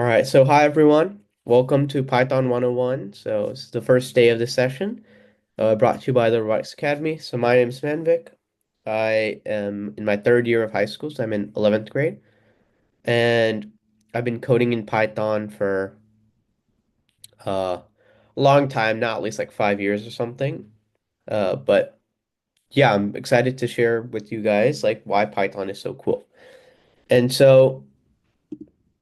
All right, so hi everyone. Welcome to Python 101. So this is the first day of this session, brought to you by the Robotics Academy. So my name is Manvik. I am in my third year of high school, so I'm in 11th grade, and I've been coding in Python for a long time now, at least like 5 years or something. But yeah, I'm excited to share with you guys like why Python is so cool. And so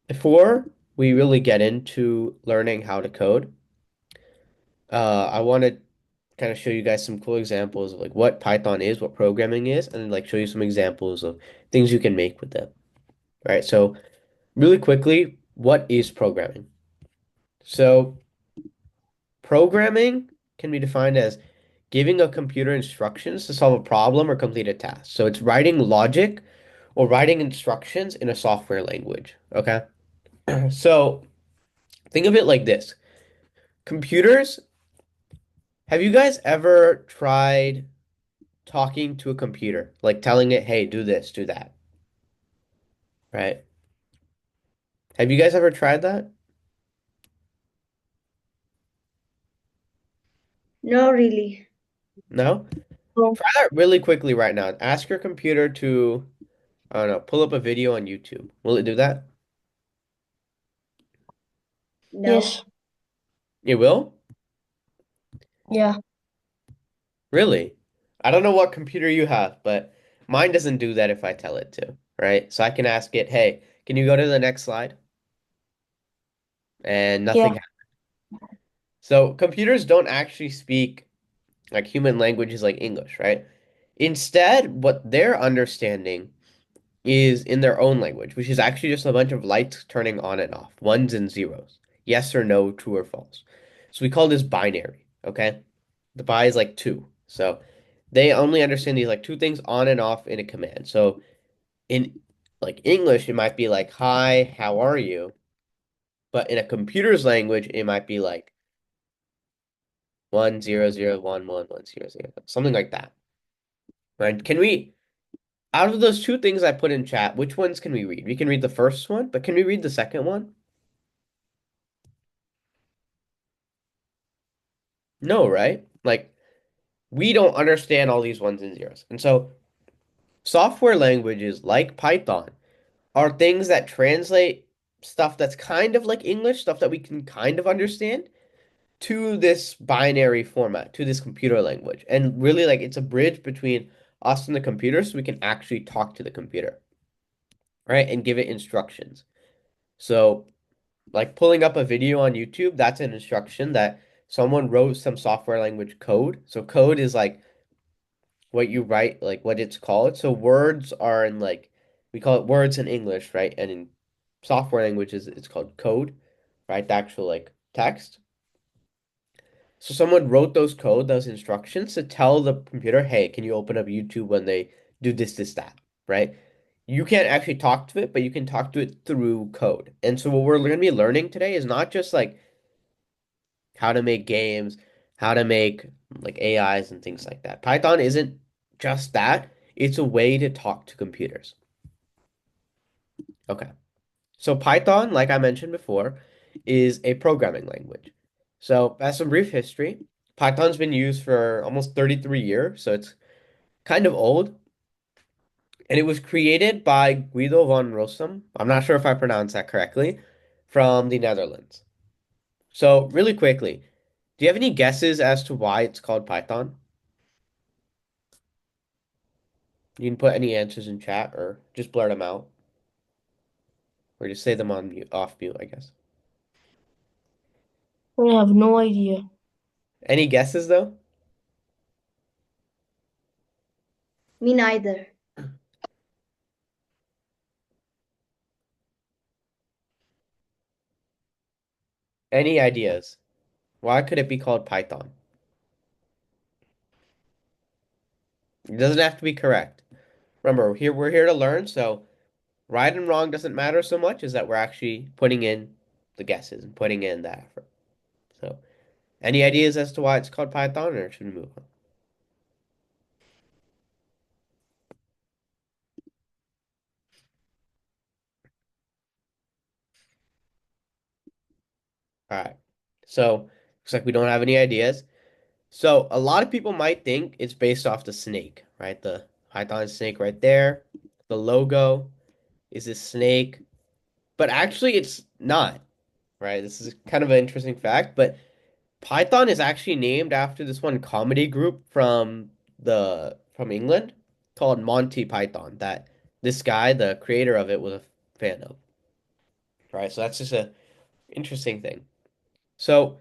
before we really get into learning how to code, I want to kind of show you guys some cool examples of like what Python is, what programming is, and then like show you some examples of things you can make with it. All right, so really quickly, what is programming? So programming can be defined as giving a computer instructions to solve a problem or complete a task. So it's writing logic or writing instructions in a software language. Okay. So think of it like this. Computers, have you guys ever tried talking to a computer, like telling it, hey, do this, do that, right? Have you guys ever tried that? No, really. No? No. Try that really quickly right now. Ask your computer to, I don't know, pull up a video on YouTube. Will it do that? No. Yes, It will? yeah, Really? I don't know what computer you have, but mine doesn't do that if I tell it to, right? So I can ask it, hey, can you go to the next slide? And yeah, nothing happens. So computers don't actually speak like human languages like English, right? Instead, what they're understanding is in their own language, which is actually just a bunch of lights turning on and off, ones and zeros, yes or no, true or false. So we call this binary, okay? The bi is like two. So they only understand these like two things on and off in a command. So in like English, it might be like, hi, how are you? But in a computer's language, it might be like 100111100, something like that. Right? Can we, out of those two things I put in chat, which ones can we read? We can read the first one, but can we read the second one? No, right? Like, we don't understand all these ones and zeros. And so, software languages like Python are things that translate stuff that's kind of like English, stuff that we can kind of understand, to this binary format, to this computer language. And really, like, it's a bridge between us and the computer so we can actually talk to the computer, right? And give it instructions. So, like pulling up a video on YouTube, that's an instruction that someone wrote some software language code. So code is like what you write, like what it's called. So words are in like we call it words in English, right? And in software languages, it's called code, right? The actual like text. So someone wrote those instructions to tell the computer, hey, can you open up YouTube when they do this, this, that, right? You can't actually talk to it, but you can talk to it through code. And so what we're going to be learning today is not just like how to make games, how to make like AIs and things like that. Python isn't just that, it's a way to talk to computers. Okay. So Python, like I mentioned before, is a programming language. So as some brief history, Python's been used for almost 33 years, so it's kind of old. And it was created by Guido van Rossum. I'm not sure if I pronounced that correctly, from the Netherlands. So really quickly, do you have any guesses as to why it's called Python? You can put any answers in chat or just blurt them out or just say them on mute, off mute, I guess. I have no idea. Any guesses though? Me neither. Any ideas? Why could it be called Python? It doesn't have to be correct. Remember, we're here to learn, so right and wrong doesn't matter so much as that we're actually putting in the guesses and putting in that effort. So, any ideas as to why it's called Python, or should we move on? All right. So looks like we don't have any ideas. So a lot of people might think it's based off the snake, right? The Python snake right there. The logo is a snake, but actually it's not, right? This is kind of an interesting fact, but Python is actually named after this one comedy group from England called Monty Python that this guy, the creator of it, was a fan of. Right? So that's just a interesting thing. So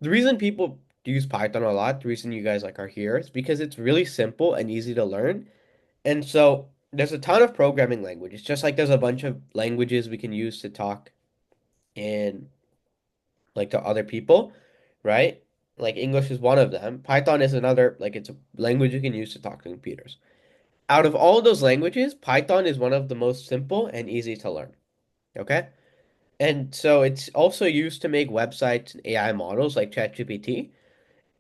the reason people use Python a lot, the reason you guys like are here is because it's really simple and easy to learn. And so there's a ton of programming languages, just like there's a bunch of languages we can use to talk in like to other people, right? Like English is one of them. Python is another, like it's a language you can use to talk to computers. Out of all those languages, Python is one of the most simple and easy to learn. Okay? And so it's also used to make websites and AI models like ChatGPT.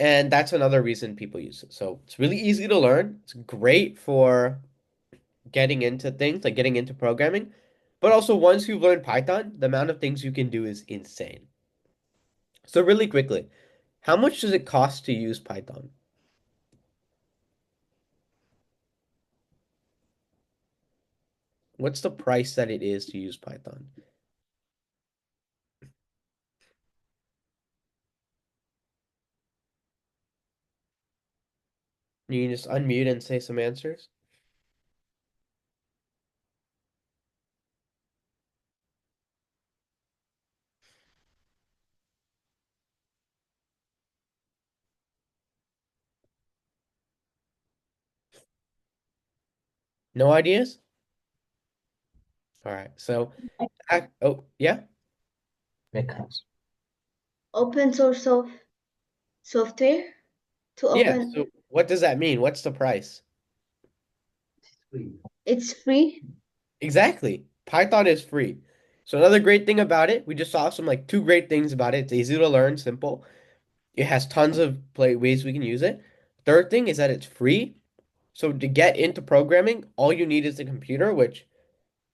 And that's another reason people use it. So it's really easy to learn. It's great for getting into things, like getting into programming. But also, once you've learned Python, the amount of things you can do is insane. So really quickly, how much does it cost to use Python? What's the price that it is to use Python? You can just unmute and say some answers. No ideas? All right. So, oh, yeah? Open source of software to Yeah. open. So, what does that mean? What's the price? It's free. Exactly. Python is free. So, another great thing about it, we just saw some like two great things about it. It's easy to learn, simple. It has tons of play ways we can use it. Third thing is that it's free. So, to get into programming, all you need is a computer, which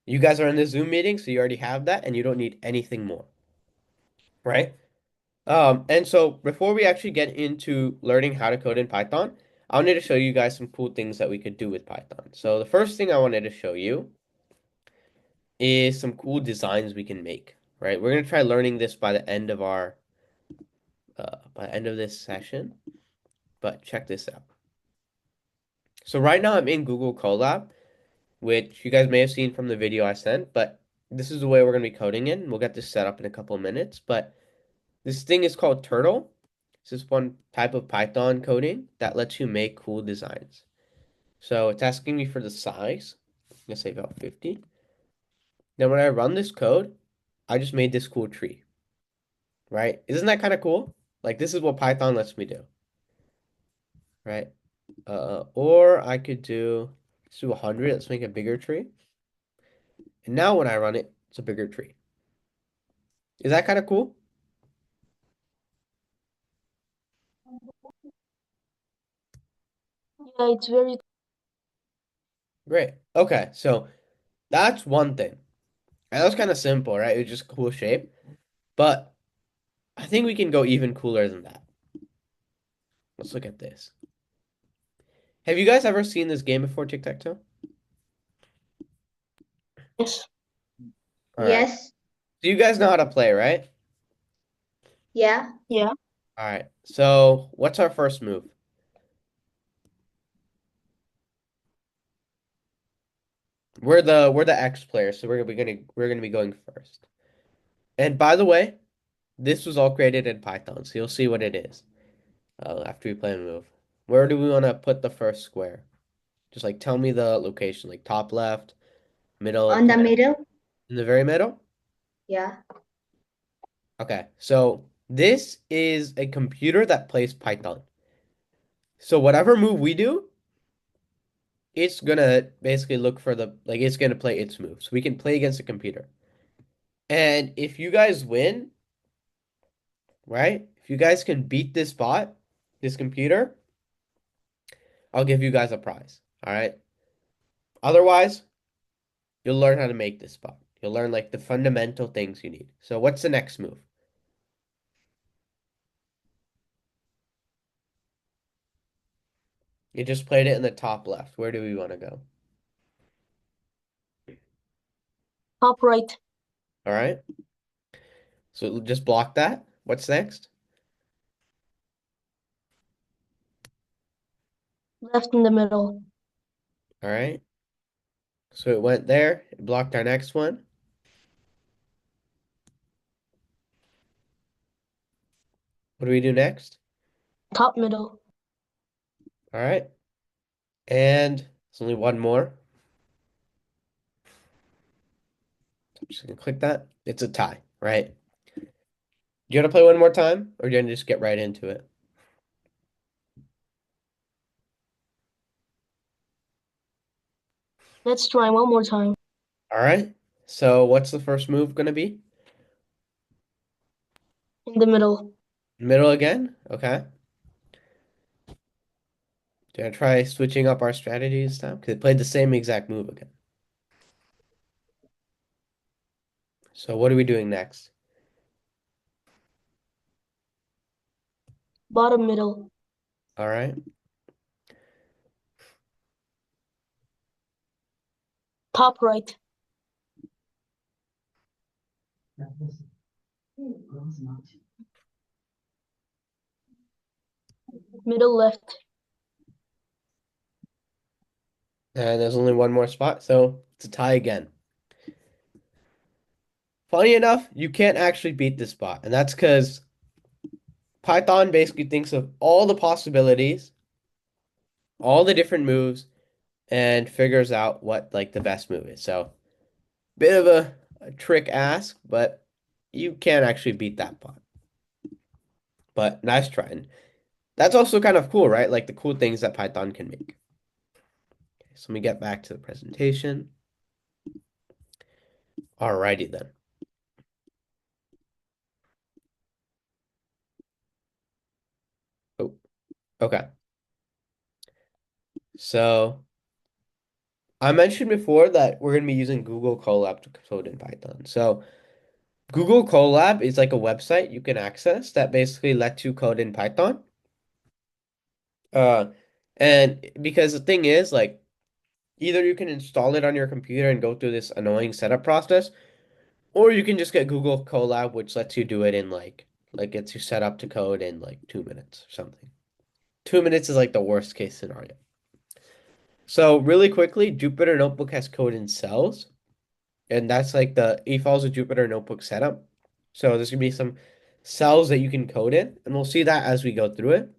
you guys are in the Zoom meeting, so you already have that, and you don't need anything more, right? And so before we actually get into learning how to code in Python, I wanted to show you guys some cool things that we could do with Python. So the first thing I wanted to show you is some cool designs we can make, right? We're gonna try learning this by the end of our by the end of this session, but check this out. So right now I'm in Google Colab, which you guys may have seen from the video I sent, but this is the way we're gonna be coding in. We'll get this set up in a couple of minutes, but this thing is called Turtle. This is one type of Python coding that lets you make cool designs. So it's asking me for the size. I'm gonna say about 50. Then when I run this code, I just made this cool tree, right? Isn't that kind of cool? Like this is what Python lets me do, right? Or I could do, let's do 100. Let's make a bigger tree. And now when I run it, it's a bigger tree. Is that kind of cool? Yeah, it's very Great. Okay, so that's one thing. And that was kind of simple, right? It was just cool shape. But I think we can go even cooler than that. Let's look at this. Have you guys ever seen this game before, Tic-Tac-Toe? yes. All right. Yes. So you guys know how to play, right? Yeah. Yeah. All right. So what's our first move? We're the X player, so we're gonna be going first. And by the way, this was all created in Python, so you'll see what it is after we play a move. Where do we want to put the first square? Just like tell me the location, like top left, middle, On the kind of middle. in the very middle. Yeah. Okay, so this is a computer that plays Python. So whatever move we do, it's gonna basically look for the like it's gonna play its move. So we can play against a computer. And if you guys win, right? If you guys can beat this bot, this computer, I'll give you guys a prize. All right. Otherwise, you'll learn how to make this bot. You'll learn like the fundamental things you need. So what's the next move? You just played it in the top left. Where do we want to go? Top right. All right. So just block that. What's next? Left in the middle. All right. So it went there. It blocked our next one. What do we do next? Top middle. All right. And there's only one more. I'm just gonna click that. It's a tie, right? Do you want to play one more time, or do you want to just get right into it? Let's try one more time. All right. So what's the first move gonna be? In the middle. Middle again? Okay. Do you want to try switching up our strategy this time? Because it played the same exact move again. So what are we doing next? Bottom middle. All right. Top right. Middle left. And there's only one more spot, so it's a tie again. Funny enough, you can't actually beat this spot, and that's because Python basically thinks of all the possibilities, all the different moves, and figures out what like the best move is. So bit of a trick ask, but you can't actually beat that bot. But nice try. And that's also kind of cool, right? Like the cool things that Python can make. Okay, so let me get back to the presentation. Alrighty then. Oh, okay. So I mentioned before that we're going to be using Google Colab to code in Python. So Google Colab is like a website you can access that basically lets you code in Python. Uh, and because the thing is, like, either you can install it on your computer and go through this annoying setup process, or you can just get Google Colab, which lets you do it in like gets you set up to code in like 2 minutes or something. 2 minutes is like the worst case scenario. So really quickly, Jupyter Notebook has code in cells, and that's like the eFiles of Jupyter Notebook setup. So there's gonna be some cells that you can code in, and we'll see that as we go through it.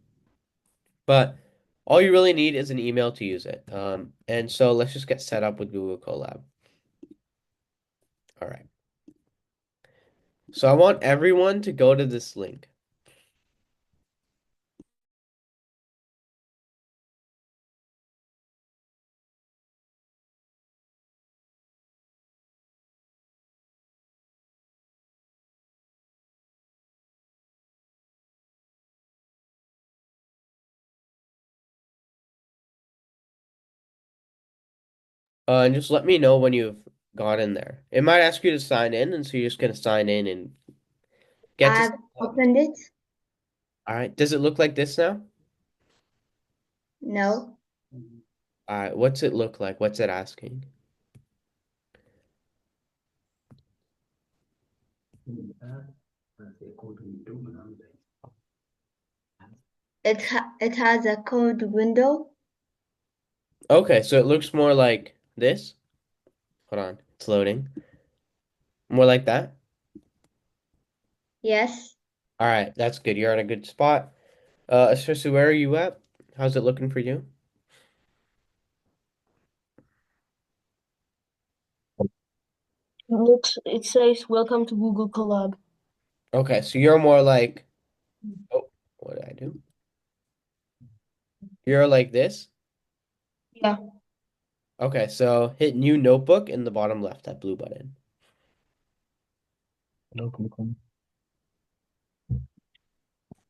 But all you really need is an email to use it. And so let's just get set up with Google Colab. All right. So I want everyone to go to this link. And just let me know when you've got in there. It might ask you to sign in, and so you're just gonna sign in and get to. I've opened it. All right. Does it look like this now? No. All right. What's it look like? What's it asking? It has a code window. Okay, so it looks more like this. Hold on, it's loading. More like that. Yes. All right, that's good. You're in a good spot. Especially where are you at? How's it looking for you? It says welcome to Google Colab. Okay, so you're more like, oh, what did I do? You're like this. Yeah. Okay, so hit new notebook in the bottom left, that blue button.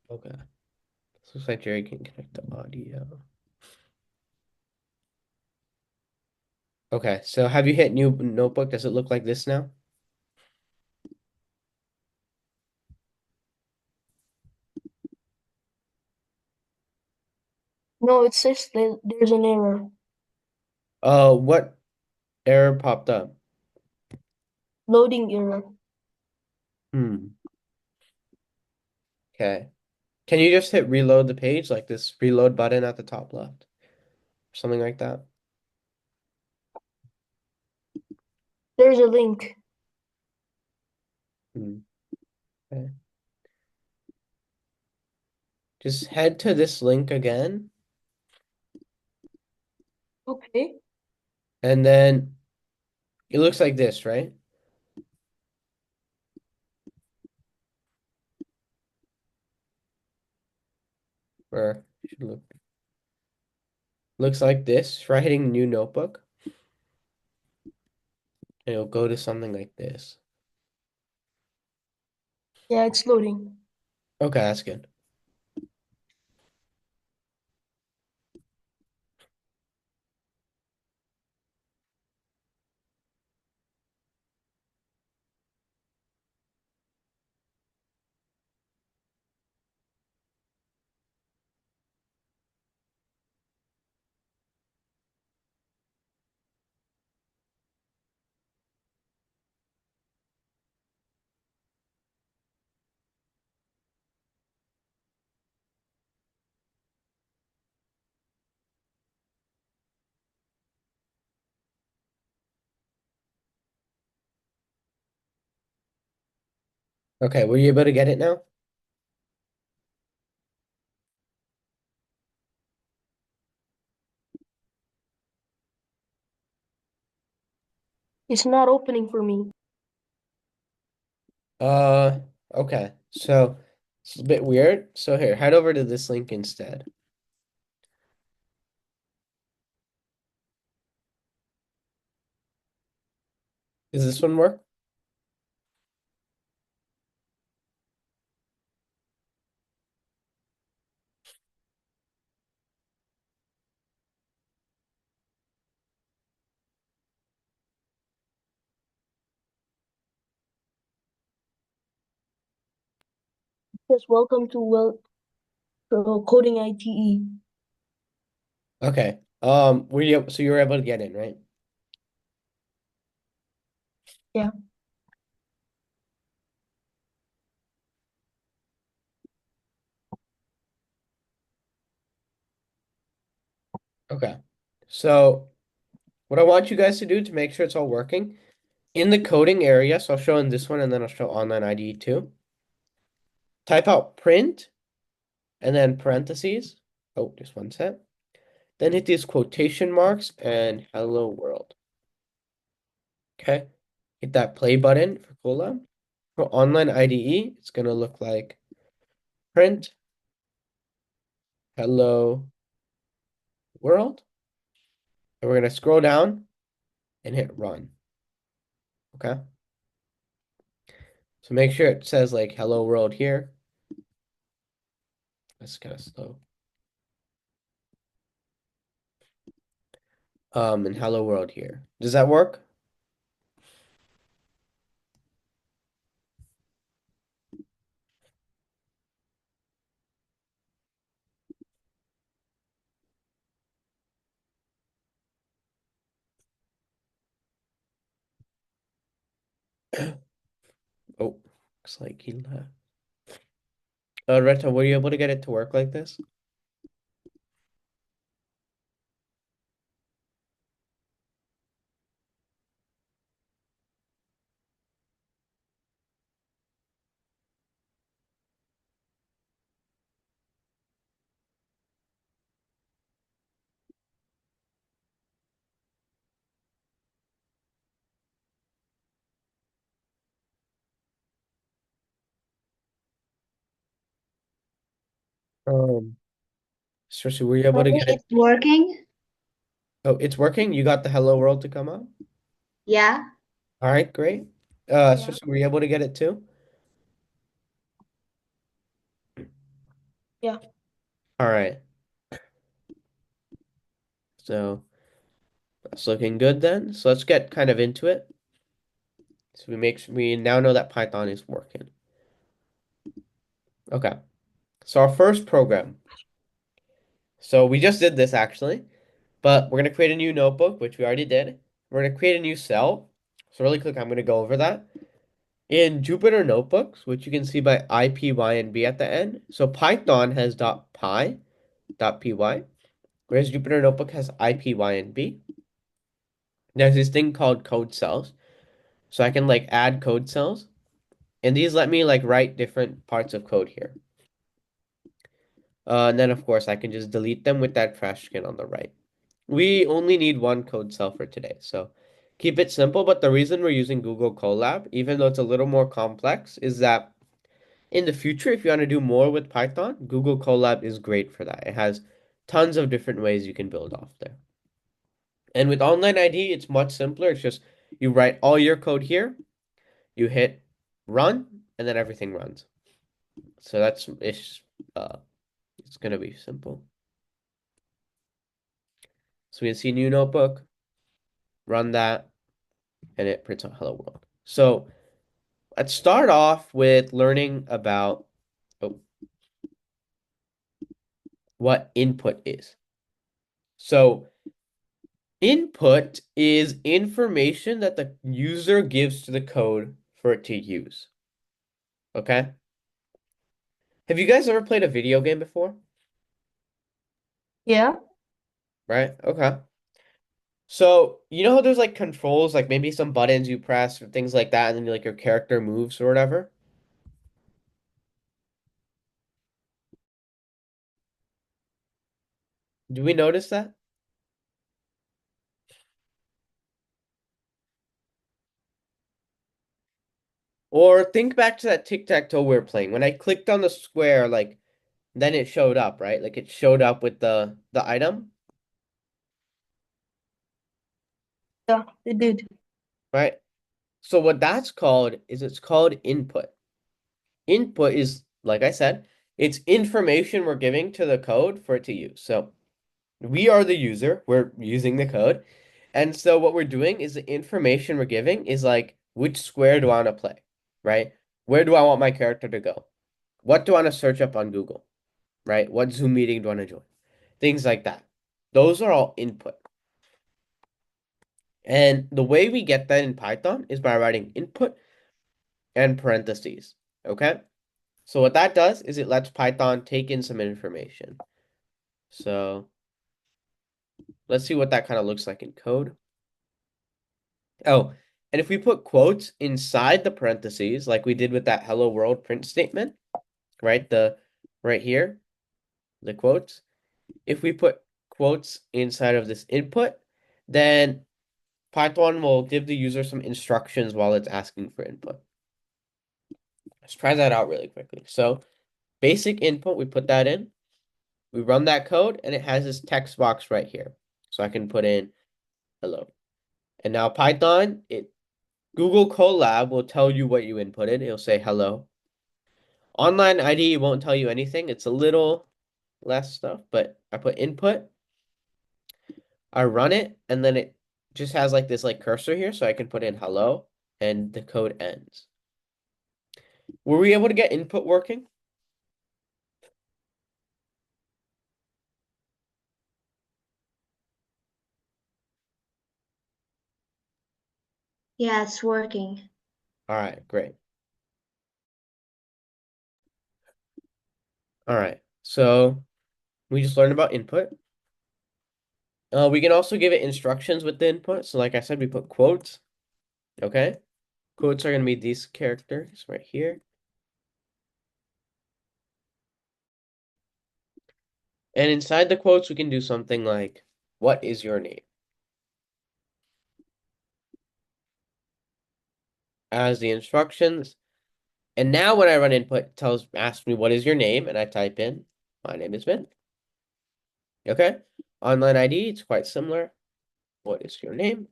Okay, this looks like Jerry can connect the audio. Okay, so have you hit new notebook? Does it look like this now? No, it says that there's an error. What error popped up? Loading error. Hmm. Okay. Can you just hit reload the page, like this reload button at the top left? Something like that. There's a link. Hmm. Okay. Just head to this link again, Okay. and then it looks like this, right? Or should looks like this, writing new notebook. And it'll go to something like this. Yeah, it's loading. Okay, that's good. Okay, were you able to get it now? It's not opening for me. Uh, okay. So it's a bit weird. So here, head over to this link instead. Does this one work? Yes, welcome to Coding ITE. Okay. So you were able to get in, right? Yeah. Okay. So what I want you guys to do to make sure it's all working, in the coding area, so I'll show in this one and then I'll show online IDE too. Type out print and then parentheses. Oh, just one set. Then hit these quotation marks and hello world. Okay. Hit that play button for Colab. For online IDE, it's gonna look like print hello world. And we're gonna scroll down and hit run. Okay. So make sure it says like hello world here. That's kind of slow. And hello world here. Does that work? Oh, looks like he left. Reta, were you able to get it to work like this? Um, Seriously, were you able to Okay, get it? it's working. Oh, it's working? You got the hello world to come up? Yeah. All right, great. Yeah. Seriously, were you able to get it too? Yeah. All right. So that's looking good then. So let's get kind of into it. So we now know that Python is working. Okay. So our first program, So we just did this actually, but we're going to create a new notebook, which we already did. We're going to create a new cell. So really quick, I'm going to go over that. In Jupyter Notebooks, which you can see by IPYNB at the end. So Python has .py, .py, whereas Jupyter Notebook has IPYNB. There's this thing called code cells. So I can like add code cells. And these let me like write different parts of code here. And then of course I can just delete them with that trash can on the right. We only need one code cell for today, so keep it simple. But the reason we're using Google Colab, even though it's a little more complex, is that in the future, if you want to do more with Python, Google Colab is great for that. It has tons of different ways you can build off there. And with Online ID, it's much simpler. It's just you write all your code here, you hit run, and then everything runs. So it's gonna be simple. So we can see new notebook, run that, and it prints out hello world. So let's start off with learning about what input is. So input is information that the user gives to the code for it to use. Okay? Have you guys ever played a video game before? Yeah. Right? Okay. So, you know how there's like controls, like maybe some buttons you press or things like that, and then like your character moves or whatever? Do we notice that? Or think back to that tic-tac-toe we were playing. When I clicked on the square, like then it showed up, right? Like it showed up with the item, Yeah, it did. right? So what that's called is it's called input. Input is, like I said, it's information we're giving to the code for it to use. So we are the user, we're using the code. And so what we're doing is the information we're giving is like, which square do I want to play, right? Where do I want my character to go? What do I want to search up on Google, right? What Zoom meeting do I want to join? Things like that. Those are all input. And the way we get that in Python is by writing input and parentheses, okay? So what that does is it lets Python take in some information. So let's see what that kind of looks like in code. Oh, and if we put quotes inside the parentheses, like we did with that hello world print statement, right? Right here, the quotes. If we put quotes inside of this input, then Python will give the user some instructions while it's asking for input. Let's try that out really quickly. So basic input, we put that in. We run that code, and it has this text box right here. So I can put in hello. And now Python, Google Colab will tell you what you inputted. It'll say hello. Online ID won't tell you anything. It's a little less stuff, but I put input, I run it, and then it just has like this like cursor here, so I can put in hello, and the code ends. Were we able to get input working? Yeah, it's working. All right, great. All right, so we just learned about input. We can also give it instructions with the input. So like I said, we put quotes, okay? Quotes are going to be these characters right here. And inside the quotes, we can do something like, what is your name? As the instructions. And now when I run input, asks me, what is your name? And I type in, my name is Ben. Okay? Online ID, it's quite similar. What is your name?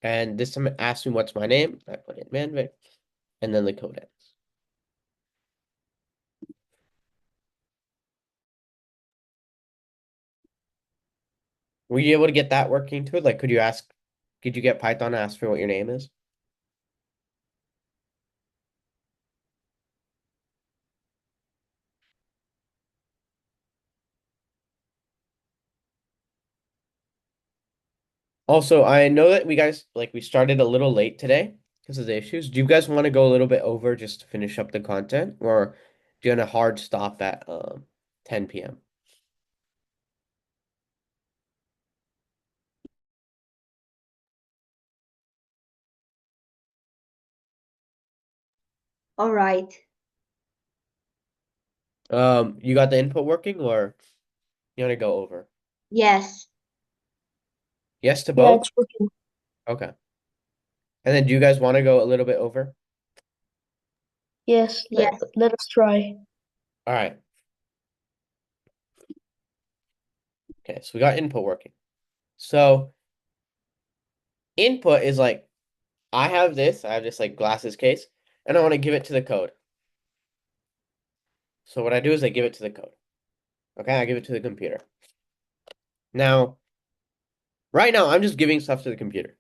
And this time it asks me what's my name. I put in Manvik, and then the code ends. Were you able to get that working too? Like, could you get Python to ask for what your name is? Also, I know that we started a little late today because of the issues. Do you guys want to go a little bit over just to finish up the content, or do you want a hard stop at 10 p.m.? All right. You got the input working, or you want to go over? Yes. Yes to Yeah, both? it's working. Okay. And then do you guys want to go a little bit over? Yes, let, Yes. let us try. All right. Okay, so we got input working. So input is like I have this like glasses case, and I want to give it to the code. So what I do is I give it to the code. Okay, I give it to the computer. Now, right now, I'm just giving stuff to the computer.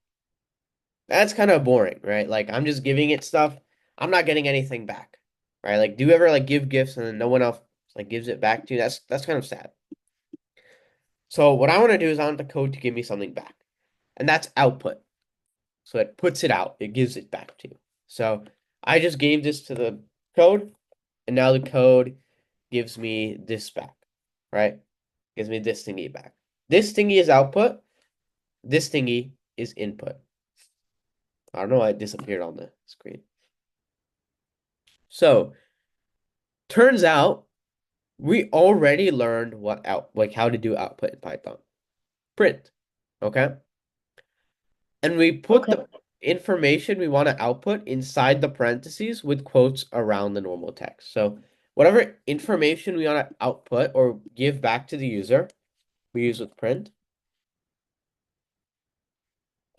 That's kind of boring, right? Like I'm just giving it stuff. I'm not getting anything back, right? Like, do you ever like give gifts and then no one else like gives it back to you? That's kind of sad. So what I want to do is I want the code to give me something back, and that's output. So it puts it out, it gives it back to you. So I just gave this to the code, and now the code gives me this back, right? Gives me this thingy back. This thingy is output. This thingy is input. I don't know why it disappeared on the screen. So turns out we already learned how to do output in Python. Print. Okay. And we put Okay. the information we want to output inside the parentheses with quotes around the normal text. So whatever information we want to output or give back to the user, we use with print.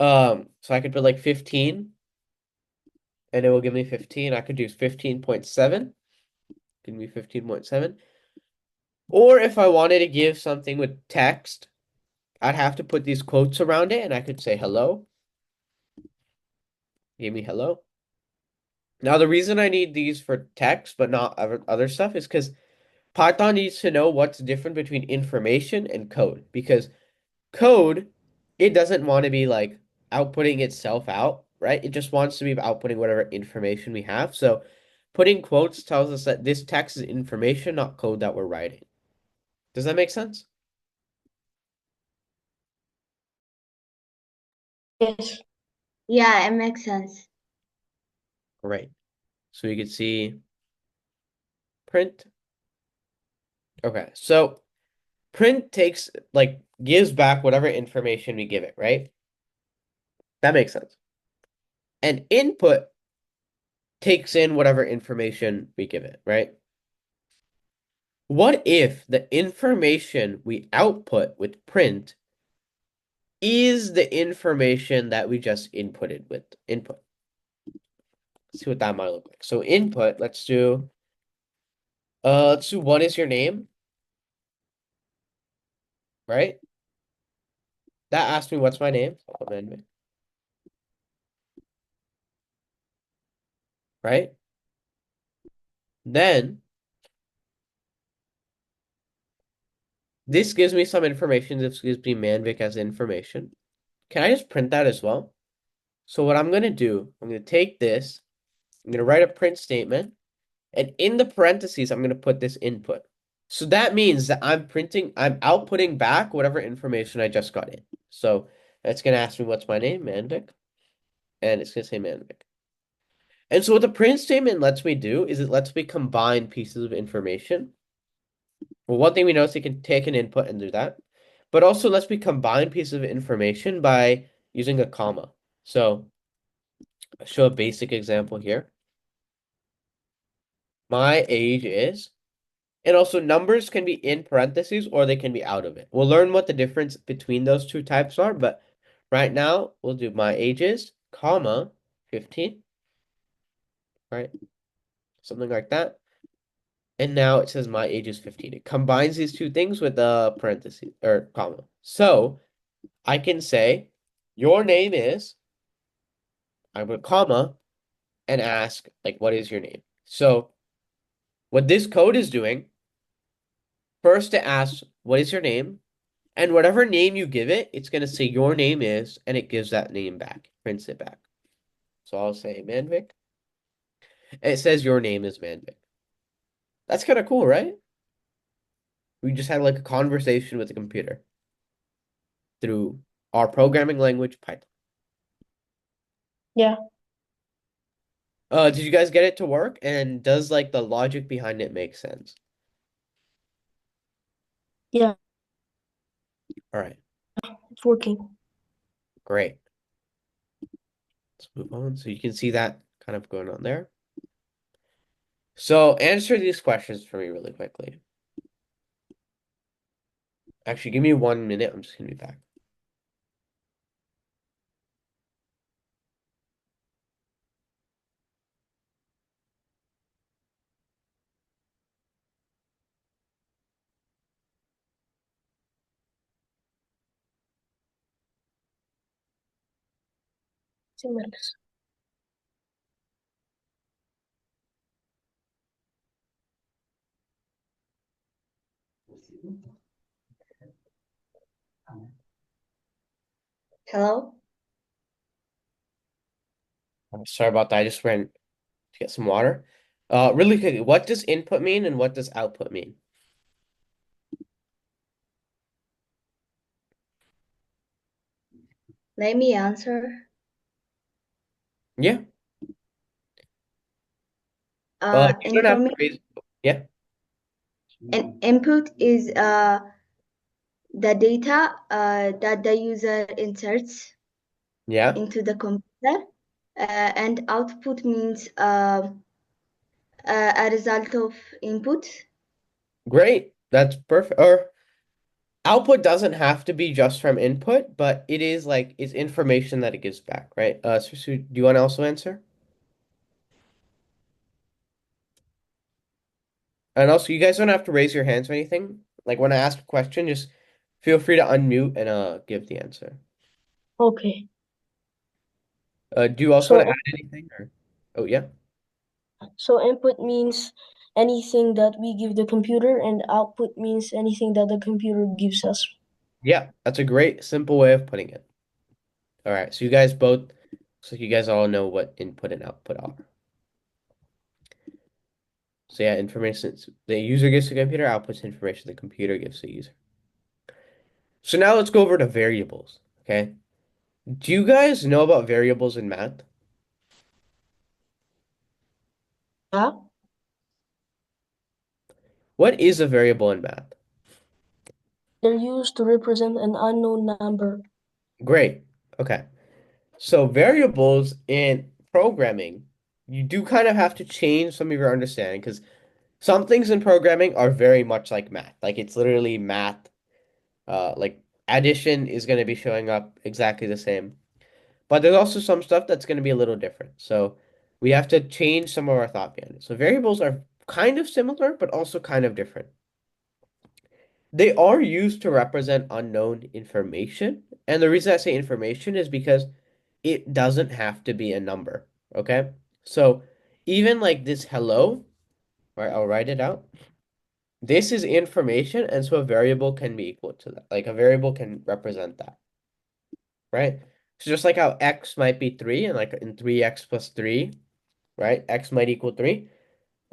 So I could put like 15 and it will give me 15. I could do 15.7. Give me 15.7. Or if I wanted to give something with text, I'd have to put these quotes around it and I could say hello. Give me hello. Now, the reason I need these for text but not other stuff is because Python needs to know what's different between information and code. Because code, it doesn't want to be like outputting itself out, right? It just wants to be outputting whatever information we have. So putting quotes tells us that this text is information, not code that we're writing. Does that make sense? Yes. Yeah, it makes sense. Great. So you can see print. Okay, so print takes like gives back whatever information we give it, right? That makes sense. And input takes in whatever information we give it, right? What if the information we output with print is the information that we just inputted with input? Let's see what that might look like. So input, let's do what is your name, right? That asked me what's my name, right? Then this gives me some information. This gives me Manvik as information. Can I just print that as well? So what I'm going to do, I'm going to take this, I'm going to write a print statement, and in the parentheses, I'm going to put this input. So that means that I'm outputting back whatever information I just got in. So it's going to ask me what's my name, Manvik, and it's going to say Manvik. And so what the print statement lets me do is it lets me combine pieces of information. Well, one thing we know is it can take an input and do that, but also lets me combine pieces of information by using a comma. So I'll show a basic example here. My age is, and also numbers can be in parentheses or they can be out of it. We'll learn what the difference between those two types are, but right now we'll do my age is, comma, 15, right? Something like that. And now it says my age is 15. It combines these two things with a parenthesis or comma. So I can say your name is, I put comma and ask like what is your name? So what this code is doing, first it asks what is your name? And whatever name you give it, it's going to say your name is, and it gives that name back, prints it back. So I'll say Manvik, and it says your name is Manvik. That's kind of cool, right? We just had like a conversation with the computer through our programming language, Python. Yeah. Did you guys get it to work? And does like the logic behind it make sense? Yeah. All right, It's working. great. Let's move on. So you can see that kind of going on there. So answer these questions for me really quickly. Actually, give me 1 minute. I'm just gonna be back. 2 minutes. Hello? Sorry about that. I just ran to get some water. Really quickly, what does input mean and what does output mean? Let me answer. Yeah. You don't have to Information raise. Yeah. and input is the data that the user inserts Yeah. into the computer, and output means a result of input. Great. That's perfect. Or output doesn't have to be just from input, but it is like it's information that it gives back, right? So do you want to also answer? And also, you guys don't have to raise your hands or anything. Like when I ask a question, just feel free to unmute and give the answer. Okay. Do you also want to So add anything or? Oh yeah. so input means anything that we give the computer, and output means anything that the computer gives us. Yeah, that's a great simple way of putting it. All right, so you guys both, looks like you guys all know what input and output are. So yeah, information the user gives to the computer, outputs information the computer gives to the user. So now let's go over to variables, okay? Do you guys know about variables in math? Yeah. What is a variable in math? They're used to represent an unknown number. Great. Okay. So variables in programming, you do kind of have to change some of your understanding because some things in programming are very much like math. Like it's literally math. Like addition is going to be showing up exactly the same. But there's also some stuff that's going to be a little different. So we have to change some of our thought behind it. So variables are kind of similar, but also kind of different. They are used to represent unknown information. And the reason I say information is because it doesn't have to be a number. Okay. So even like this hello, right? I'll write it out. This is information. And so a variable can be equal to that. Like a variable can represent that, right? So just like how x might be 3 and like in 3x plus 3, right? X might equal 3.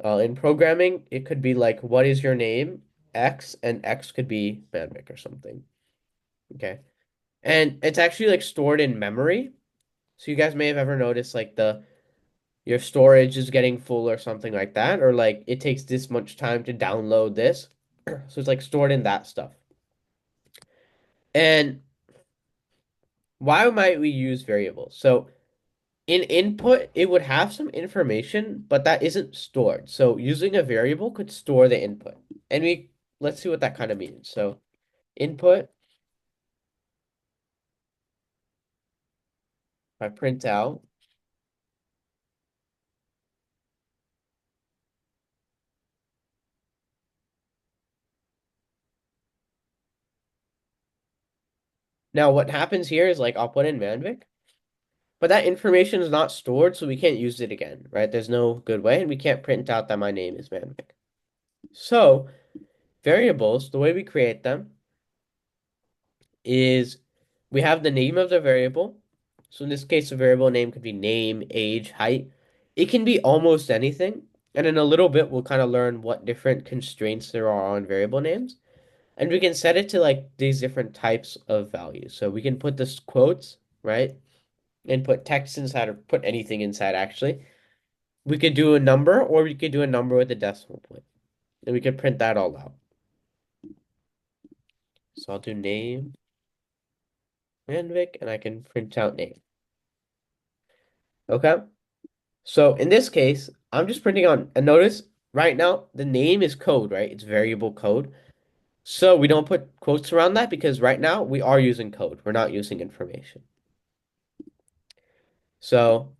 In programming, it could be like, what is your name? X, and X could be Manvik or something. Okay. And it's actually like stored in memory. So you guys may have ever noticed like the your storage is getting full or something like that, or like it takes this much time to download this. So it's like stored in that stuff. And why might we use variables? So in input, it would have some information, but that isn't stored. So using a variable could store the input. And let's see what that kind of means. So input, if I print out, now what happens here is like I'll put in Manvik, but that information is not stored, so we can't use it again, right? There's no good way, and we can't print out that my name is Manvik. So variables, the way we create them is we have the name of the variable. So in this case, the variable name could be name, age, height. It can be almost anything. And in a little bit, we'll kind of learn what different constraints there are on variable names. And we can set it to like these different types of values. So we can put this quotes, right? And put text inside or put anything inside actually. We could do a number or we could do a number with a decimal point. And we could print that all out. So I'll do name, Manvik, and I can print out name. Okay? So in this case, I'm just printing on, and notice right now the name is code, right? It's variable code. So we don't put quotes around that because right now we are using code. We're not using information. So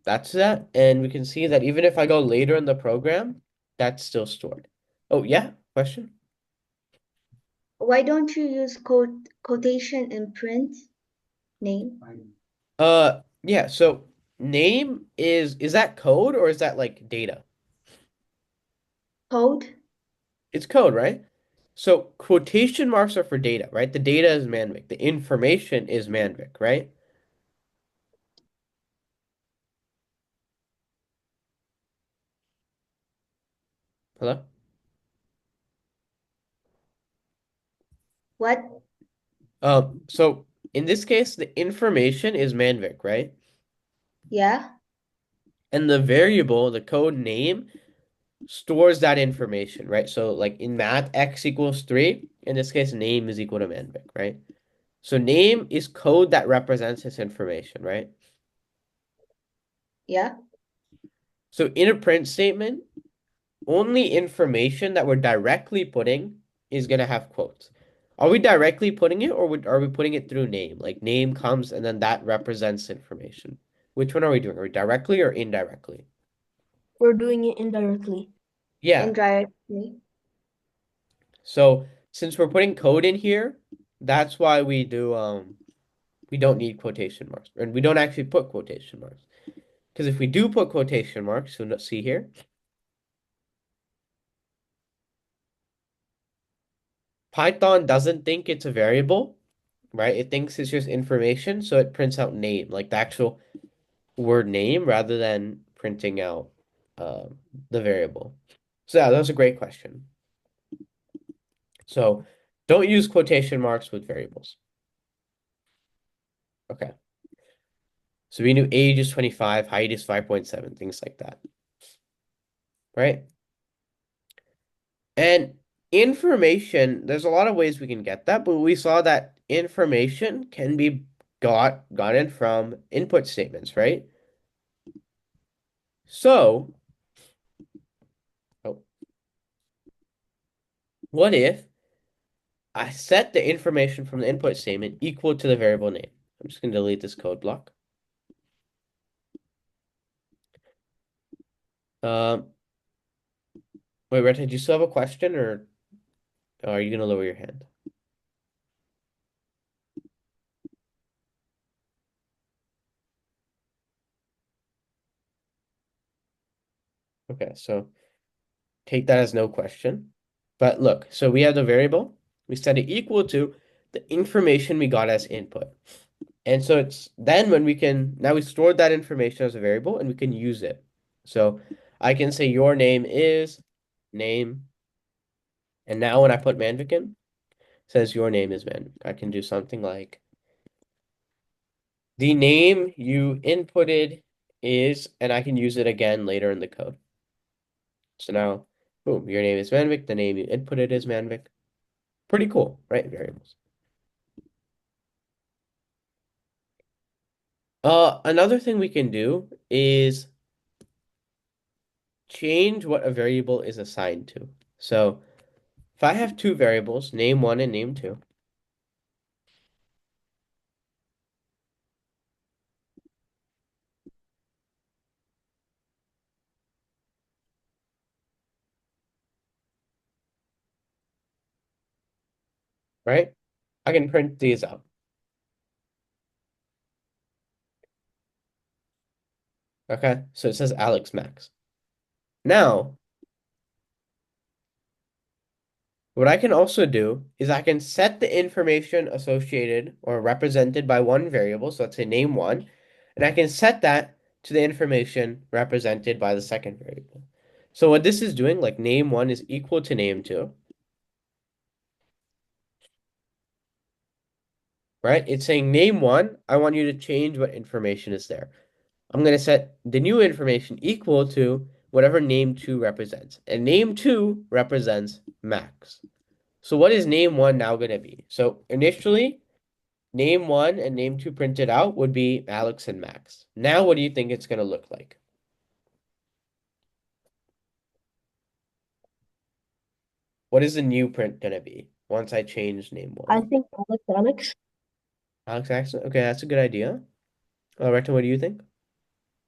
that's that. And we can see that even if I go later in the program, that's still stored. Oh, yeah? Question? Why don't you use quotation and print name? Yeah, so name is that code or is that like data? Code? It's code, right? So quotation marks are for data, right? The data is Manvik. The information is Manvik, right? Hello? What? So in this case, the information is Manvik, right? Yeah? And the variable, the code name, stores that information, right? So like in math, x equals 3. In this case, name is equal to Manvik, right? So name is code that represents this information, right? Yeah? So in a print statement, only information that we're directly putting is going to have quotes. Are we directly putting it or are we putting it through name? Like name comes and then that represents information. Which one are we doing? Are we directly or indirectly? We're doing it indirectly. Yeah. Indirectly. So since we're putting code in here, that's why we don't need quotation marks. And we don't actually put quotation marks. Because if we do put quotation marks, so let's see here. Python doesn't think it's a variable, right? It thinks it's just information, so it prints out name, like the actual word name, rather than printing out uh, the variable. So yeah, that was a great question. So don't use quotation marks with variables. Okay. So we knew age is 25, height is 5.7, things like that, right? And information, there's a lot of ways we can get that, but we saw that information can be gotten from input statements, right? So, oh, what if I set the information from the input statement equal to the variable name? I'm just going to delete this code block. Um, wait, Retta, do you still have a question or are you going to lower your hand? Okay, so take that as no question. But look, so we have the variable. We set it equal to the information we got as input. And so it's then when we can, now we stored that information as a variable and we can use it. So I can say your name is name. And now when I put Manvik in, it says your name is Manvik. I can do something like the name you inputted is, and I can use it again later in the code. So now, boom, your name is Manvik. The name you inputted is Manvik. Pretty cool, right? Variables. Another thing we can do is change what a variable is assigned to. So if I have two variables, name one and name two, right? I can print these out. Okay, so it says Alex Max. Now, What I can also do is I can set the information associated or represented by one variable, so let's say name one, and I can set that to the information represented by the second variable. So what this is doing, like name one is equal to name two, right? It's saying name one, I want you to change what information is there. I'm going to set the new information equal to whatever name two represents. And name two represents Max. So what is name one now going to be? So initially, name one and name two printed out would be Alex and Max. Now, what do you think it's going to look like? What is the new print going to be once I change name I one? think Alex. Alex, Axel? Okay, that's a good idea. Rector, what do you think?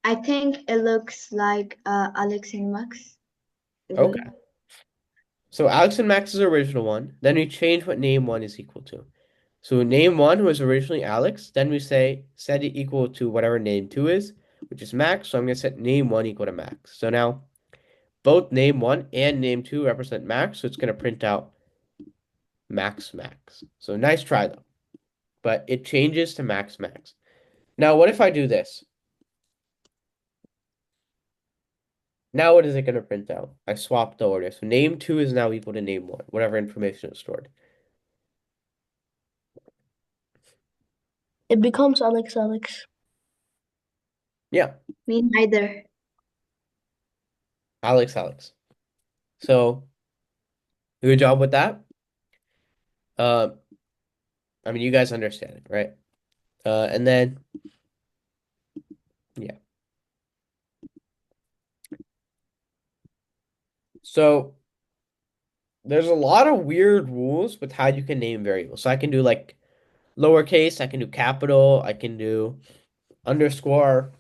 I think it looks like Alex and Max. Okay. So Alex and Max is the original one. Then we change what name one is equal to. So name one was originally Alex. Then we say set it equal to whatever name two is, which is Max. So I'm going to set name one equal to Max. So now both name one and name two represent Max. So it's going to print out Max Max. So nice try though. But it changes to Max Max. Now what if I do this? Now what is it going to print out? I swapped the order. So name two is now equal to name one, whatever information is stored. It becomes Alex. Yeah, Me neither. Alex. So good job with that. Uh, I mean, you guys understand it, right? And then, yeah. So there's a lot of weird rules with how you can name variables. So I can do like lowercase, I can do capital, I can do underscore,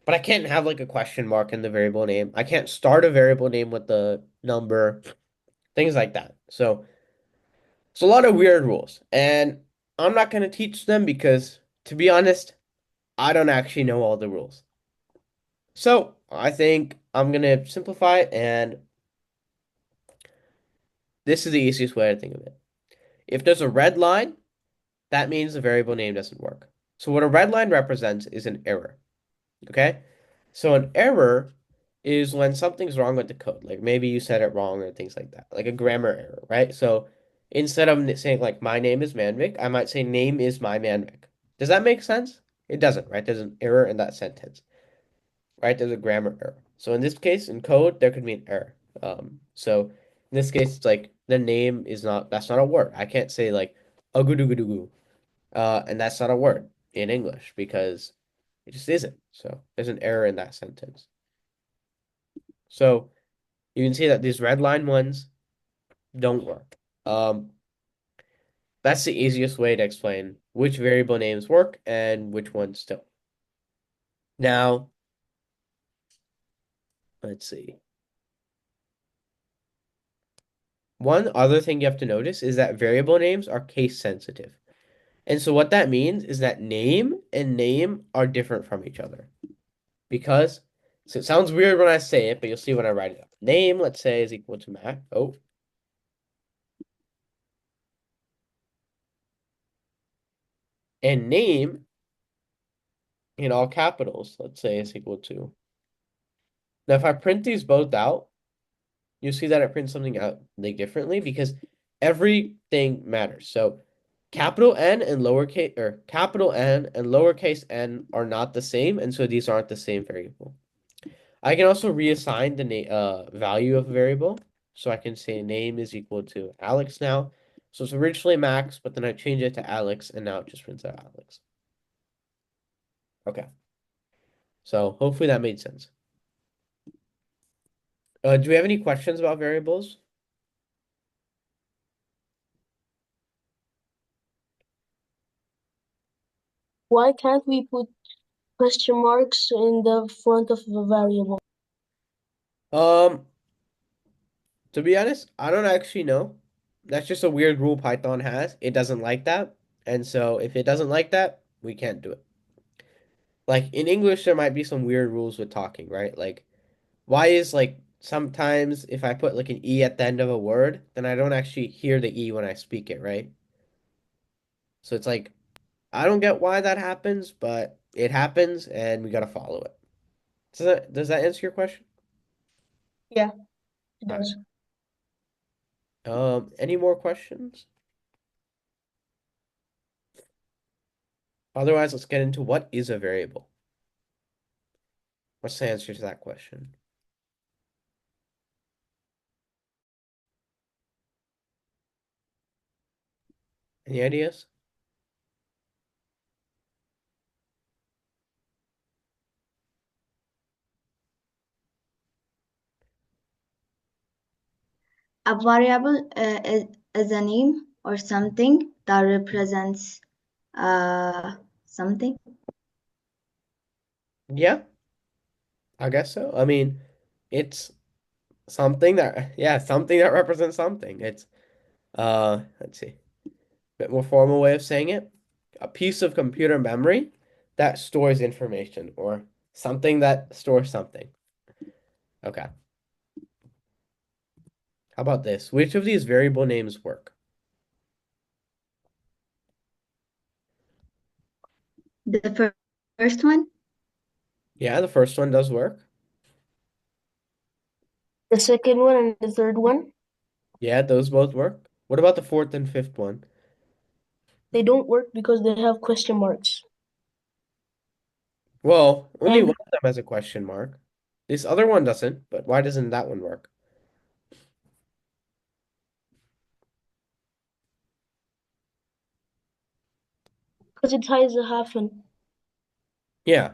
but I can't have like a question mark in the variable name. I can't start a variable name with the number, things like that. So it's a lot of weird rules. And I'm not going to teach them because, to be honest, I don't actually know all the rules. So I think I'm going to simplify it, and this is the easiest way to think of it. If there's a red line, that means the variable name doesn't work. So what a red line represents is an error. Okay? So an error is when something's wrong with the code. Like maybe you said it wrong or things like that. Like a grammar error, right? So instead of saying like my name is Manvik, I might say name is my Manvik. Does that make sense? It doesn't, right? There's an error in that sentence, right? There's a grammar error. So in this case, in code, there could be an error. So in this case, it's like the name is not, that's not a word. I can't say like agudugudugu. And that's not a word in English because it just isn't. So there's an error in that sentence. So you can see that these red line ones don't work. That's the easiest way to explain which variable names work and which ones don't. Now, let's see. One other thing you have to notice is that variable names are case sensitive. And so what that means is that name and name are different from each other. Because, so it sounds weird when I say it, but you'll see when I write it up. Name, let's say, is equal to Mac. Oh, and name in all capitals, let's say, is equal to. Now, if I print these both out, you see that it prints something out like differently because everything matters. So capital N and lowercase n are not the same, and so these aren't the same variable. I can also reassign the value of a variable. So I can say name is equal to Alex now. So it's originally Max, but then I change it to Alex, and now it just prints out Alex. Okay. So hopefully that made sense. Do we have any questions about variables? Why can't we put question marks in the front of the variable? Um, to be honest, I don't actually know. That's just a weird rule Python has. It doesn't like that. And so if it doesn't like that, we can't do it. Like in English, there might be some weird rules with talking, right? Like why is like sometimes if I put like an E at the end of a word, then I don't actually hear the E when I speak it, right? So it's like, I don't get why that happens, but it happens and we gotta follow it. Does that answer your question? Yeah, it All right. does. Any more questions? Otherwise, let's get into what is a variable. What's the answer to that question? Any ideas? A variable is a name or something that represents something. Yeah, I guess so. I mean, it's something that, yeah, something that represents something. It's, let's see, a bit more formal way of saying it. A piece of computer memory that stores information or something that stores something. Okay. How about this? Which of these variable names work? The first one, Yeah, the first one does work. The second one and the third one, Yeah, those both work. What about the fourth and fifth one? they don't work because they have question marks. Well, only And one of them has a question mark. This other one doesn't, but why doesn't that one work? because it has a hyphen. Yeah,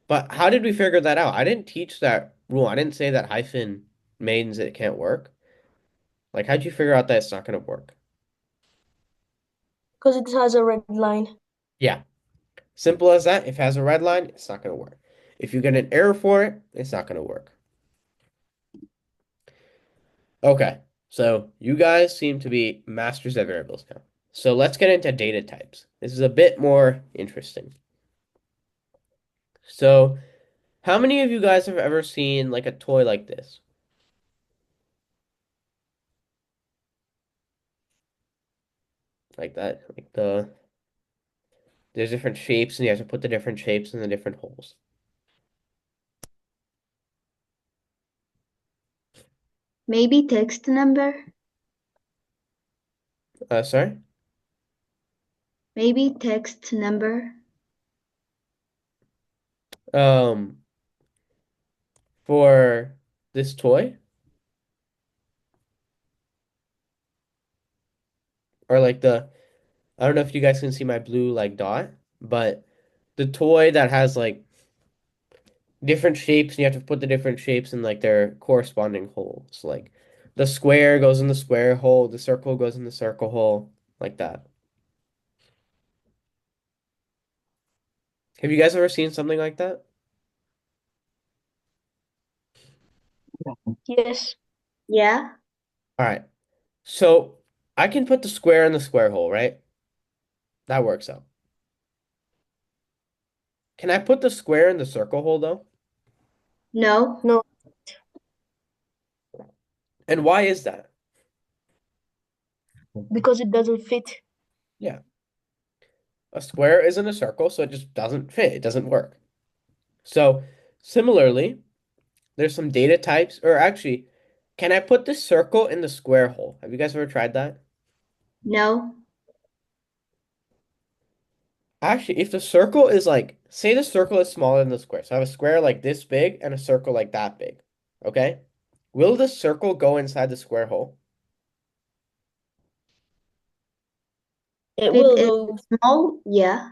but how did we figure that out? I didn't teach that rule. I didn't say that hyphen means it can't work. Like, how'd you figure out that it's not going to work? Because it has a red line. Yeah, simple as that. If it has a red line, it's not going to work. If you get an error for it, it's not going to work. Okay, so you guys seem to be masters at variables now. So let's get into data types. This is a bit more interesting. So, how many of you guys have ever seen like a toy like this? Like that, there's different shapes and you have to put the different shapes in the different holes. maybe text number, Sorry? maybe text number. Um, for this toy, or like I don't know if you guys can see my blue like dot, but the toy that has like different shapes and you have to put the different shapes in like their corresponding holes. Like the square goes in the square hole, the circle goes in the circle hole, like that. Have you guys ever seen something like that? Yes, Yeah, All right. So I can put the square in the square hole, right? That works out. Can I put the square in the circle hole though? no, no, And why is that? because it doesn't fit. Yeah. A square isn't a circle, so it just doesn't fit. It doesn't work. So similarly, there's some data types, or actually, can I put the circle in the square hole? Have you guys ever tried that? no. Actually, if the circle is like, say the circle is smaller than the square. So I have a square like this big and a circle like that big. Okay? Will the circle go inside the square hole? It If it will is go. small, yeah.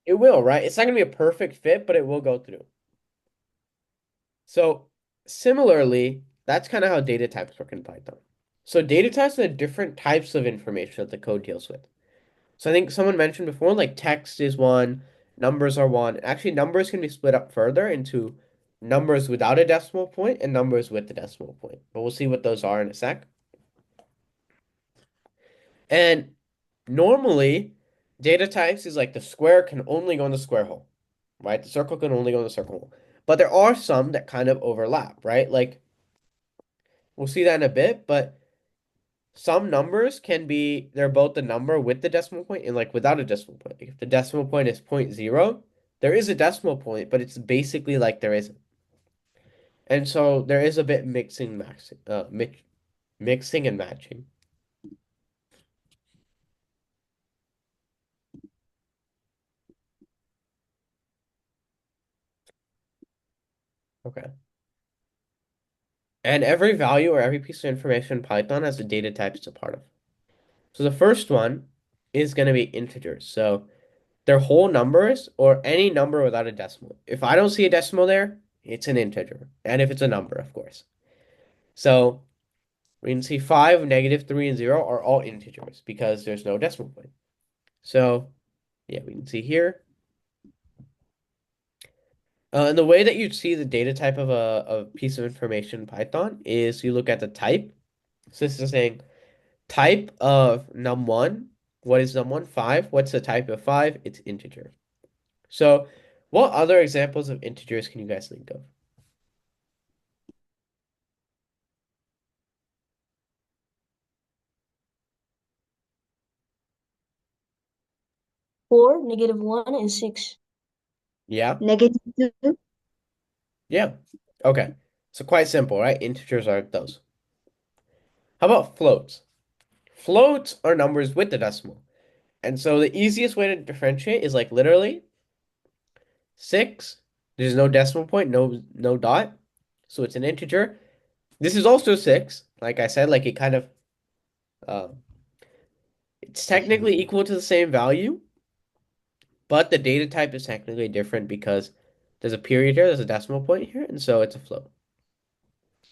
It will, right? It's not going to be a perfect fit, but it will go through. So similarly, that's kind of how data types work in Python. So data types are the different types of information that the code deals with. So I think someone mentioned before, like text is one, numbers are one. Actually, numbers can be split up further into numbers without a decimal point and numbers with the decimal point. But we'll see what those are in a sec. And normally, data types is like the square can only go in the square hole, right? The circle can only go in the circle hole. But there are some that kind of overlap, right? Like We'll see that in a bit, but some numbers can be, they're both the number with the decimal point and like without a decimal point. Like if the decimal point is zero point 0, there is a decimal point, but it's basically like there isn't. And so there is a bit mixing and matching. Okay. And every value or every piece of information in Python has a data type it's a part of. So the first one is going to be integers. So they're whole numbers or any number without a decimal. If I don't see a decimal there, it's an integer. And if it's a number, of course. So we can see 5, -3, and 0 are all integers because there's no decimal point. So yeah, we can see here. And the way that you'd see the data type of a piece of information in Python is you look at the type. So this is saying type of num1. What is num1? 5. What's the type of 5? It's integer. So what other examples of integers can you guys think of? 4, -1, and 6. Yeah? -2, Yeah. Okay. So quite simple, right? Integers are those. How about floats? Floats are numbers with the decimal. And so the easiest way to differentiate is like literally 6. There's no decimal point, no dot. So it's an integer. This is also 6. Like I said, like it kind of uh, it's technically equal to the same value, but the data type is technically different because there's a period here, there's a decimal point here, and so it's a float.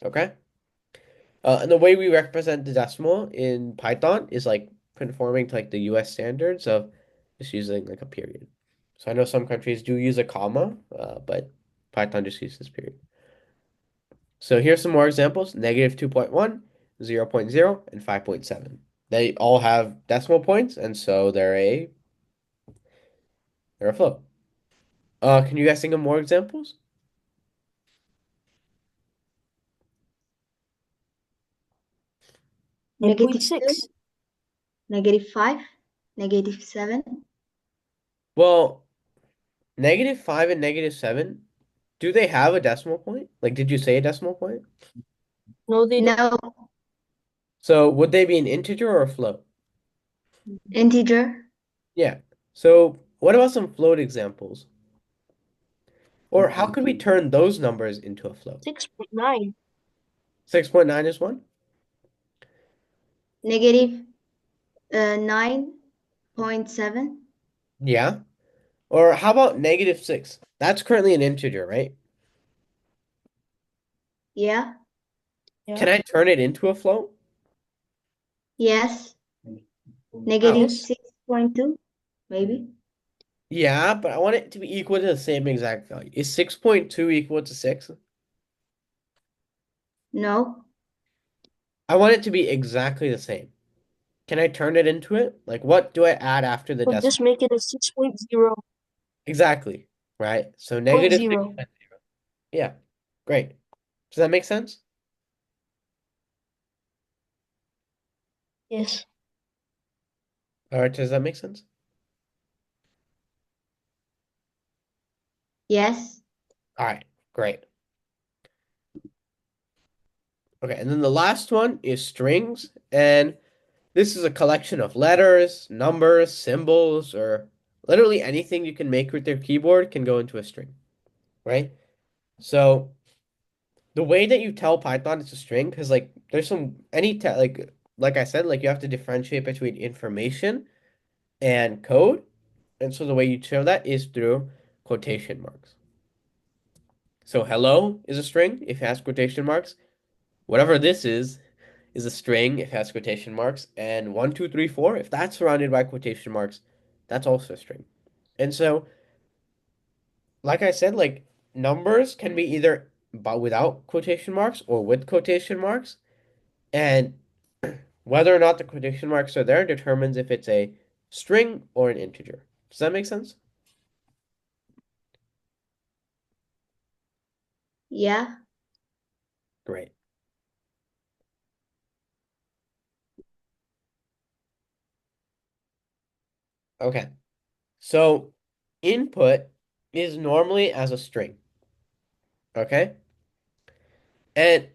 Okay? And the way we represent the decimal in Python is like conforming to like the US standards of just using like a period. So I know some countries do use a comma, but Python just uses period. So here's some more examples: -2.1, 0.0, and 5.7. They all have decimal points, and so they're a float. Can you guys think of more examples? Input -2, 6. -5, -7. Well, -5 and -7, do they have a decimal point? Like, did you say a decimal point? No, they don't. No, So would they be an integer or a float? integer. Yeah. So what about some float examples? Or how could we turn those numbers into a float? 6.9. 6.9 is one? -9.7. Yeah. Or how about -6? That's currently an integer, right? Yeah. Can Yeah. I turn it into a float? Yes. How? Yes. -6.2, maybe. Yeah, but I want it to be equal to the same exact value. Is 6.2 equal to 6? No. I want it to be exactly the same. Can I turn it into it? Like, what do I add after the So just decimal? make it a 6.0. Exactly, right? So Point negative zero. 6.0. Yeah, great. Does that make sense? Yes. All right, does that make sense? Yes. All right, great. Okay, and then the last one is strings, and this is a collection of letters, numbers, symbols, or literally anything you can make with your keyboard can go into a string, right? So the way that you tell Python it's a string, because like there's some any te like I said, like you have to differentiate between information and code, and so the way you show that is through quotation marks. So hello is a string if it has quotation marks. Whatever this is a string if it has quotation marks, and 1, 2, 3, 4, if that's surrounded by quotation marks, that's also a string. And so, like I said, like numbers can be either but without quotation marks or with quotation marks, and whether or not the quotation marks are there determines if it's a string or an integer. Does that make sense? Yeah. Great. Okay. So input is normally as a string. Okay? And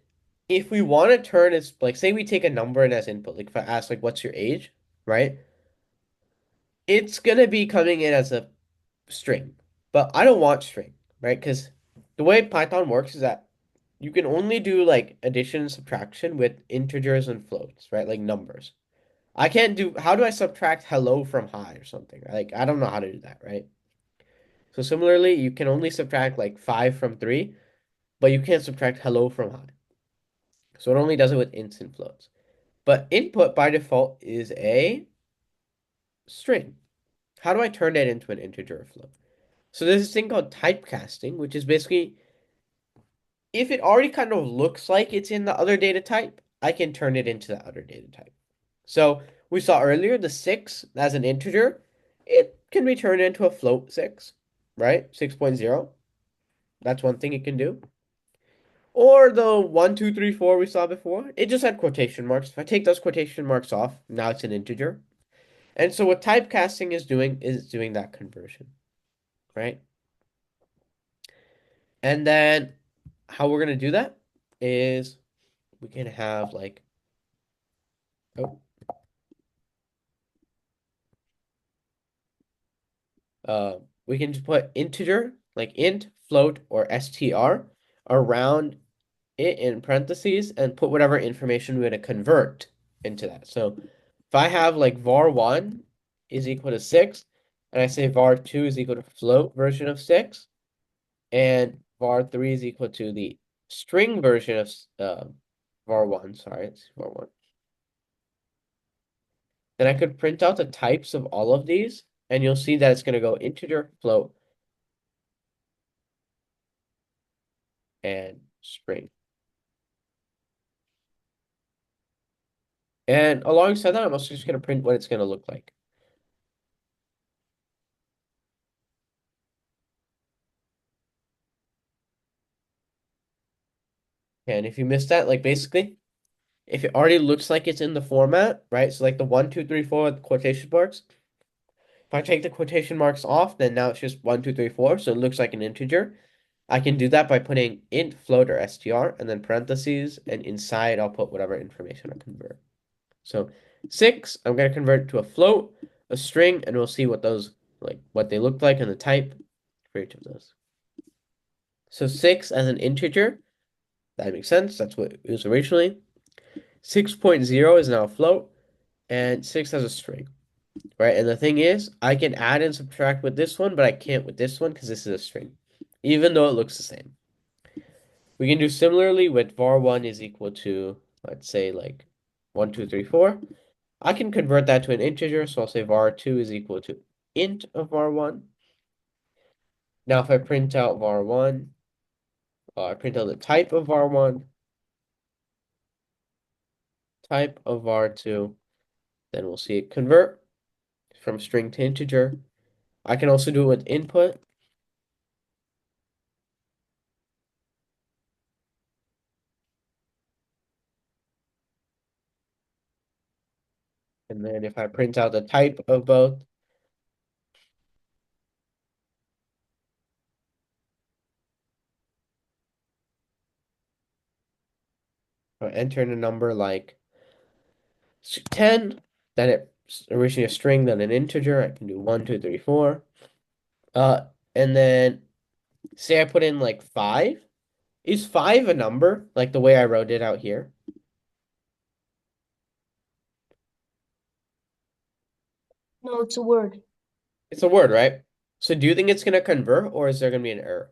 if we want to turn it, like say we take a number in as input, like if I ask like what's your age, right? It's gonna be coming in as a string. But I don't want string, right? Because the way Python works is that you can only do like addition and subtraction with integers and floats, right? Like numbers. I can't do, how do I subtract hello from hi or something? Like I don't know how to do that, right? So similarly, you can only subtract like 5 from 3, but you can't subtract hello from hi. So it only does it with ints and floats. But input by default is a string. How do I turn that into an integer or float? So there's this thing called typecasting, which is basically if it already kind of looks like it's in the other data type, I can turn it into the other data type. So we saw earlier the 6 as an integer, it can be turned into a float 6, right? 6.0. That's one thing it can do. Or the 1, 2, 3, 4 we saw before, it just had quotation marks. If I take those quotation marks off, now it's an integer. And so what typecasting is doing that conversion, right? And then how we're gonna do that is we can have like, oh, we can just put integer like int, float, or str around it in parentheses and put whatever information we're going to convert into that. So if I have like var1 is equal to 6, and I say var2 is equal to float version of 6, and var3 is equal to the string version of var1, sorry, it's var1. Then I could print out the types of all of these, and you'll see that it's going to go integer, float, and string. And alongside that, I'm also just going to print what it's going to look like. And if you missed that, like basically, if it already looks like it's in the format, right? So like the 1, 2, 3, 4 with quotation marks. If I take the quotation marks off, then now it's just 1, 2, 3, 4. So it looks like an integer. I can do that by putting int, float, or str, and then parentheses, and inside I'll put whatever information I convert. So 6, I'm going to convert to a float, a string, and we'll see what those, like what they look like and the type for each of those. So 6 as an integer, that makes sense. That's what it was originally. 6.0 is now a float, and 6 has a string, right? And the thing is, I can add and subtract with this one, but I can't with this one because this is a string, even though it looks the same. We can do similarly with var1 is equal to, let's say, like 1, 2, 3, 4. I can convert that to an integer, so I'll say var2 is equal to int of var1. Now, if I print out var1, I print out the type of var1, type of var2, then we'll see it convert from string to integer. I can also do it with input. And then if I print out the type of both, I enter in a number like 10, then it's originally a string, then an integer. I can do 1, 2, 3, 4. And then say I put in like 5. Is 5 a number, like the way I wrote it out here? No, it's a word. It's a word, right? So do you think it's going to convert or is there going to be an error?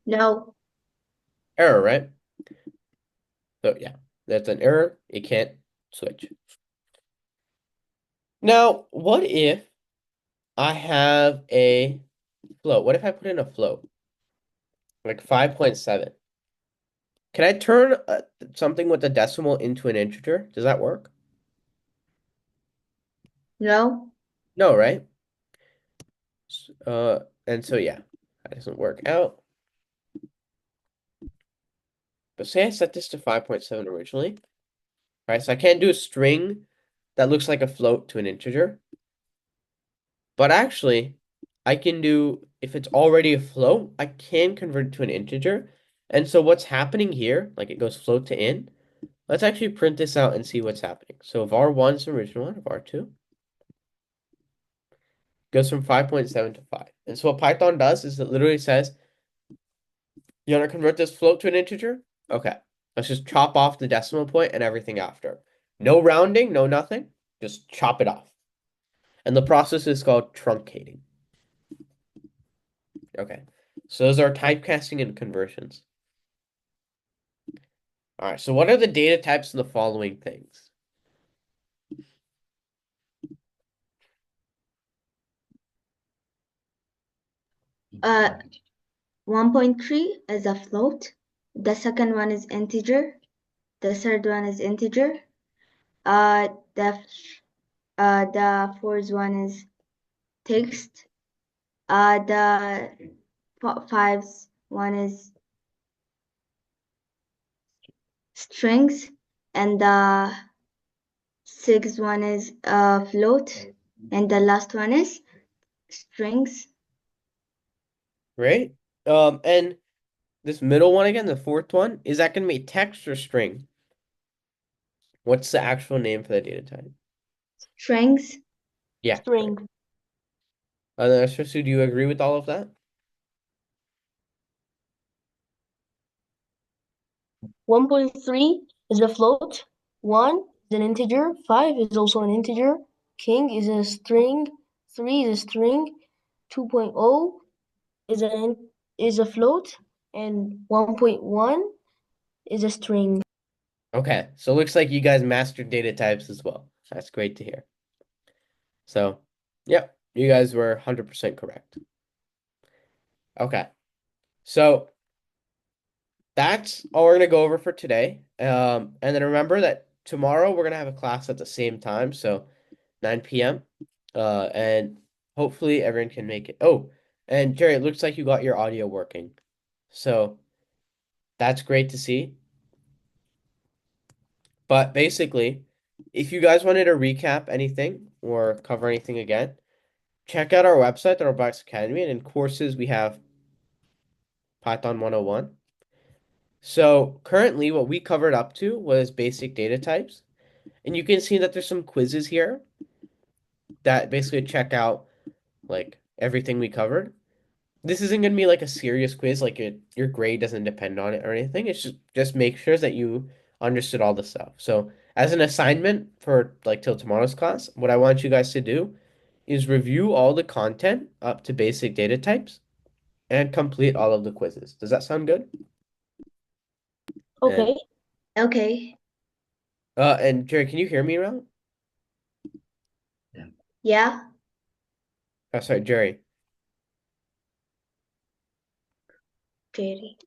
No. Error, right? So yeah, that's an error. It can't switch. Now, what if I have a float? What if I put in a float? Like 5.7. Can I turn something with a decimal into an integer? Does that work? No. No, right? And so yeah, that doesn't work out. But say I set this to 5.7 originally, right? So I can't do a string that looks like a float to an integer. But actually, I can do, if it's already a float, I can convert it to an integer. And so what's happening here, like it goes float to int. Let's actually print this out and see what's happening. So var1 is the original one, var2 goes from 5.7 to 5. And so what Python does is it literally says, you want to convert this float to an integer? Okay, let's just chop off the decimal point and everything after. No rounding, no nothing, just chop it off. And the process is called truncating. Okay, so those are typecasting and conversions. All right, so what are the data types in the following things? Uh, 1.3 is a float. The second one is integer. The third one is integer. The fourth one is text. The fifth one is strings, and the sixth one is float, and the last one is strings. Right? And this middle one again, the fourth one, is that going to be text or string? What's the actual name for the data type? Strings. Yeah. String. So do you agree with all of that? 1.3 is a float. 1 is an integer. 5 is also an integer. King is a string. 3 is a string. 2.0 is a float, and 1.1 is a string. Okay, so it looks like you guys mastered data types as well. That's great to hear. So, yep, you guys were 100% correct. Okay, so that's all we're gonna go over for today. And then remember that tomorrow we're gonna have a class at the same time, so 9 p.m. And hopefully everyone can make it. Oh, and Jerry, it looks like you got your audio working. So that's great to see. But basically, if you guys wanted to recap anything or cover anything again, check out our website, the Robotics Academy, and in courses we have Python 101. So currently what we covered up to was basic data types. And you can see that there's some quizzes here that basically check out like everything we covered. This isn't going to be like a serious quiz, like your grade doesn't depend on it or anything. It's just make sure that you understood all the stuff. So as an assignment for like till tomorrow's class, what I want you guys to do is review all the content up to basic data types and complete all of the quizzes. Does that sound good? And Okay. Okay. and Jerry, can you hear me around? Yeah. Oh, sorry, Jerry. Jerry.